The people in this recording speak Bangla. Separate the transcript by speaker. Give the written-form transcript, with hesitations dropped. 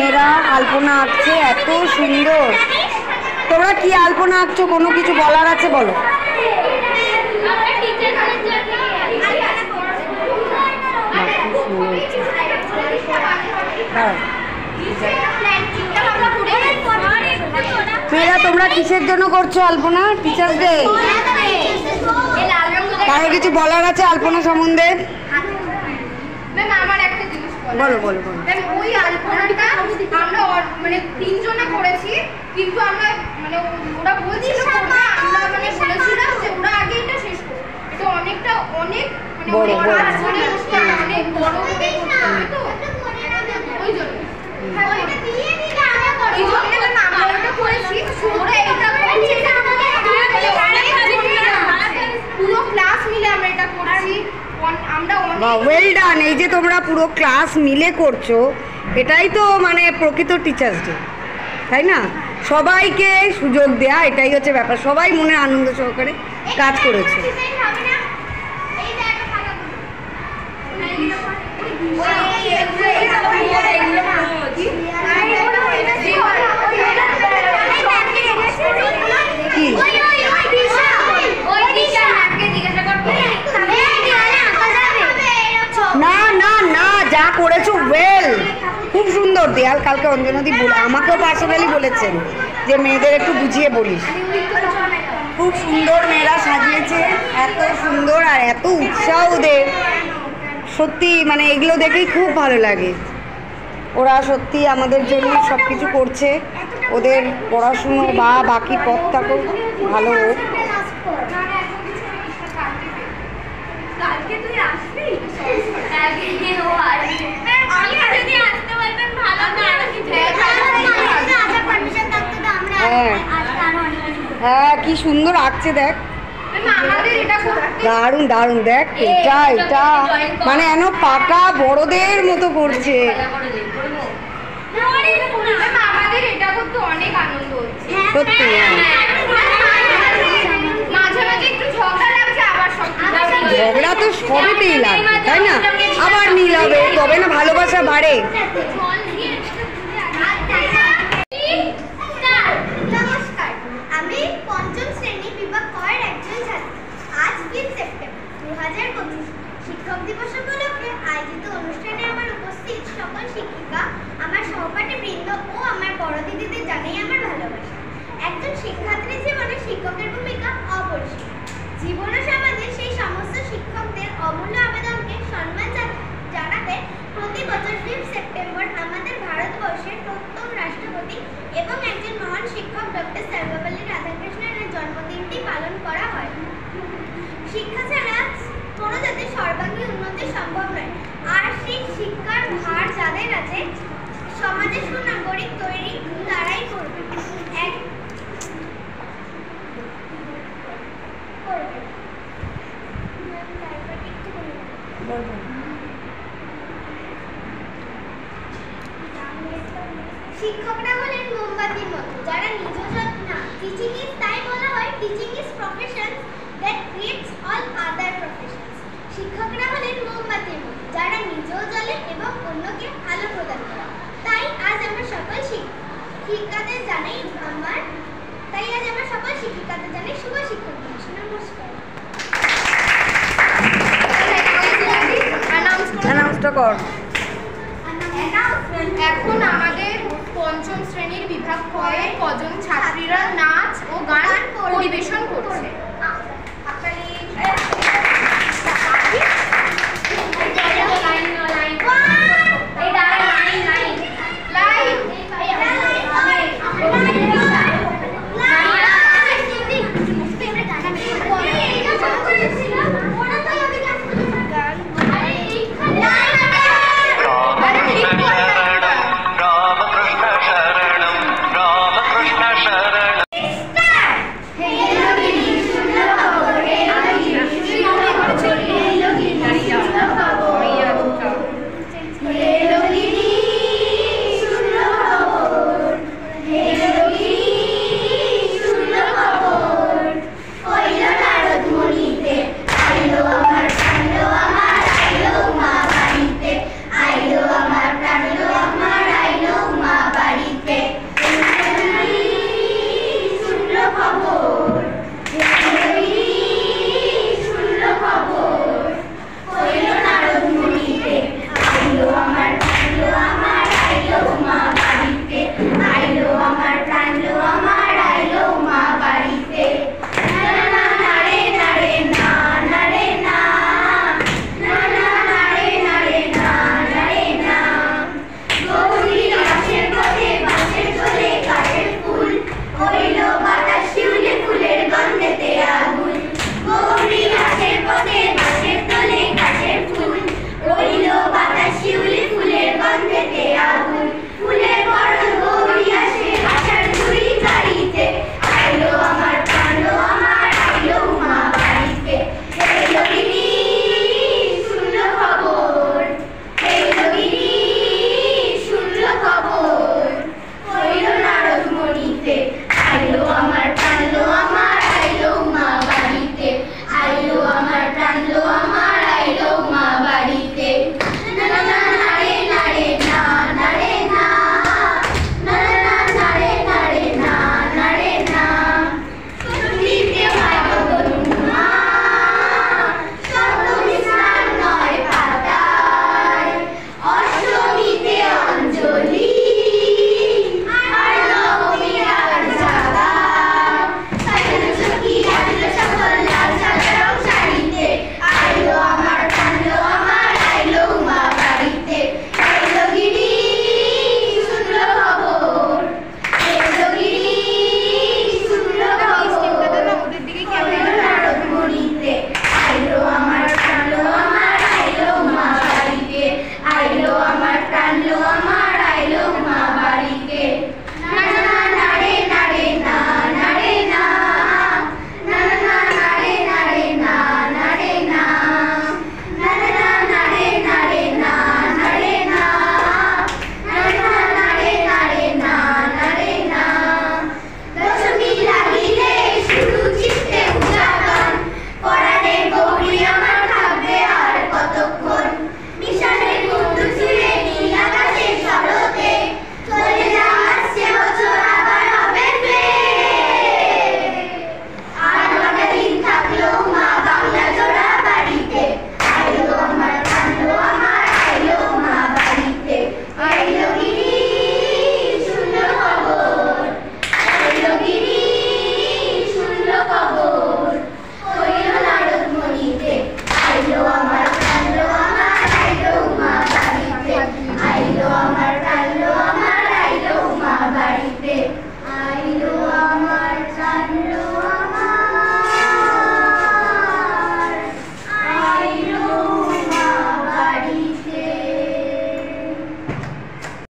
Speaker 1: মেয়েরা আলপনা আঁকছে, এত সুন্দর। তোমরা কি আলপনা আঁকছো, কোনো কিছু বলার আছে বলো? মেয়েরা তোমরা কিসের জন্য করছো আলপনা? Teachers day. কারো কিছু বলার আছে আলপনা সম্বন্ধে? বলো বলো বলো।
Speaker 2: ওই আলপনাটা আমরা মানে 3 জনে করেছি, কিন্তু আমরা মানে ওরা বলছিল আমরা মানে বলেছিলাম যে ওরা আগে এটা শেষ করবে। এটা অনেকটা অনেক মানে
Speaker 1: বড় বড়
Speaker 2: অনেক বড় হবে তো ওই জন্য আমরা ওটা করেছি। ওরা এটা করেছে, পুরো ক্লাস মিলে আমরা এটা করছি।
Speaker 1: Well done. এই যে তোমরা পুরো ক্লাস মিলে করছো, এটাই তো মানে প্রকৃত টিচার্স ডে, তাই না? সবাইকে সুযোগ দেয়া, এটাই হচ্ছে ব্যাপার। সবাই মনে আনন্দ সহকারে কাজ করেছে। না না না, যা করেছো ওয়েল, খুব সুন্দর। দেয়াল কালকে অঞ্জনাদি আমাকেও পার্সোনালি বলেছেন যে মেয়েদের একটু বুঝিয়ে বলিস। খুব সুন্দর মেয়েরা সাজিয়েছে, এত সুন্দর আর এত উৎসাহ ওদের, সত্যি মানে এগুলো দেখেই খুব ভালো লাগে। ওরা সত্যি আমাদের জন্য সব কিছু করছে। ওদের পড়াশুনো বা বাকি পথটাকেও ভালো হোক। হ্যাঁ, কি সুন্দর আঁকছে দেখ, দারুণ দারুণ। দেখ এটা এটা মানে এন পাকা বড়দের মতো করছে। সত্যি ঝগড়া তো সবেতেই লাগবে, তাই না? আবার মিল হবে, তবে না ভালোবাসা বাড়ে।
Speaker 3: আমি পঞ্চম শ্রেণী বিভাগ কয়ের একজন ছাত্রী। আজ 20 সেপ্টেম্বর 2025 শিক্ষক দিবস উপলক্ষে আয়োজিত অনুষ্ঠানে আমার উপস্থিত সকল শিক্ষিকা, আমার সহপাঠী বৃন্দ ও আমার বড় দিদিদের জানাই আমার ভালোবাসা। একজন শিক্ষার্থীর জীবনে শিক্ষকের ভূমিকা অপরিসীম। জীবন ও সমাজে সেই সমস্ত শিক্ষকদের অমূল্য আবেদনকে সম্মান জানাতে প্রতি বছর 5 সেপ্টেম্বর আমাদের ভারতবর্ষের প্রথম রাষ্ট্রপতি এবং একজন মহান শিক্ষক ডক্টর সর্বপল্লী রাধাকৃষ্ণনের জন্মদিনটি পালন করা হয়। শিক্ষা ছাড়া কোনো জাতির সর্বাঙ্গীন উন্নতি সম্ভব নয়, আর সেই শিক্ষার ভার যাদের আছে সমাজের সুনাগরিক তৈরি তারাই করবে। শিক্ষকরা হলেন মোমবাতির মতো, যারা নিজস্ব না টিচিং ইজ, তাই বলা হয় teaching is profession that creates all other professions. শিক্ষকরা হলেন মোমবাতির মতো, যারা নিজেও জ্বলে এবং অন্যকে আলো প্রদান করে। তাই আজ আমরা সকল শিক্ষিকাদের জানাই শুভ শিক্ষক দিবস। নমস্কার।
Speaker 2: এখন আমাদের পঞ্চম শ্রেণীর বিভাগ কয়ের কজন ছাত্রীরা নাচ ও গান পরিবেশন করছে।